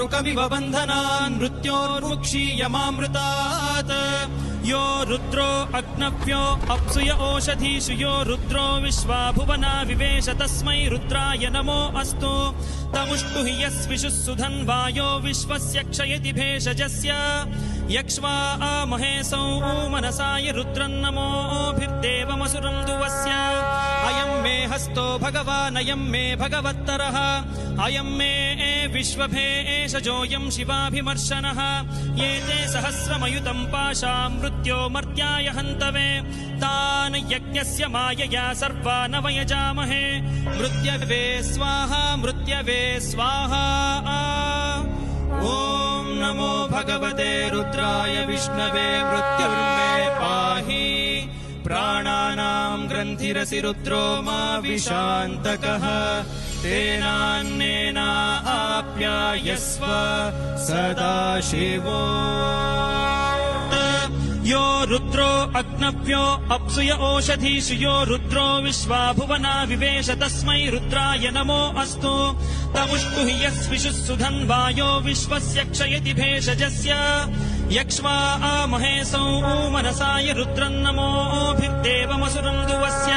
दारुकमिव बन्धनान् मृत्योर्मुक्षीयमामृतात् यो रुद्रो अग्नव्यो अप्सुय ओषधीषु यो रुद्रो विश्वा भुवना विवेश तस्मै रुद्राय नमो अस्तु तमुष्टु हि यस्विषुः सुधन्वायो विश्वस्य क्षयति भेषजस्य यक्ष्वा महेशौ मनसाय रुद्रन्नमोभिर्देवमसुरं दुवस्य अयं मे हस्तो भगवान् अयं मे भगवत्तरः अयं मे विश्वभेषजोऽयं शिवाभिमर्शनः ये ते सहस्रमयुतं पाशां मृत्यो मर्त्याय हन्तवे तान् यज्ञस्य मायया सर्वान् वयजामहे मृत्यवे स्वाहा मृत्यवे स्वाहा ॐ नमो भगवते रुद्राय विष्णवे मृत्युर्मे पाहि प्राणानां ग्रन्थिरसि रुद्रो मा विशान्तकः तेनान्नेना आप्यायस्व सदाशिवो यो रुद्रो अग्नव्यो अप्सुय ओषधीषु यो रुद्रो विश्वा भुवना विवेश तस्मै रुद्राय नमो अस्तु तमुष्टु हि यस्विषुः सुधन्वायो विश्वस्य क्षयति भेषजस्य यक्ष्वा महेशौ मनसाय रुद्रन्नमोभिर्देवमसुरं दुवस्य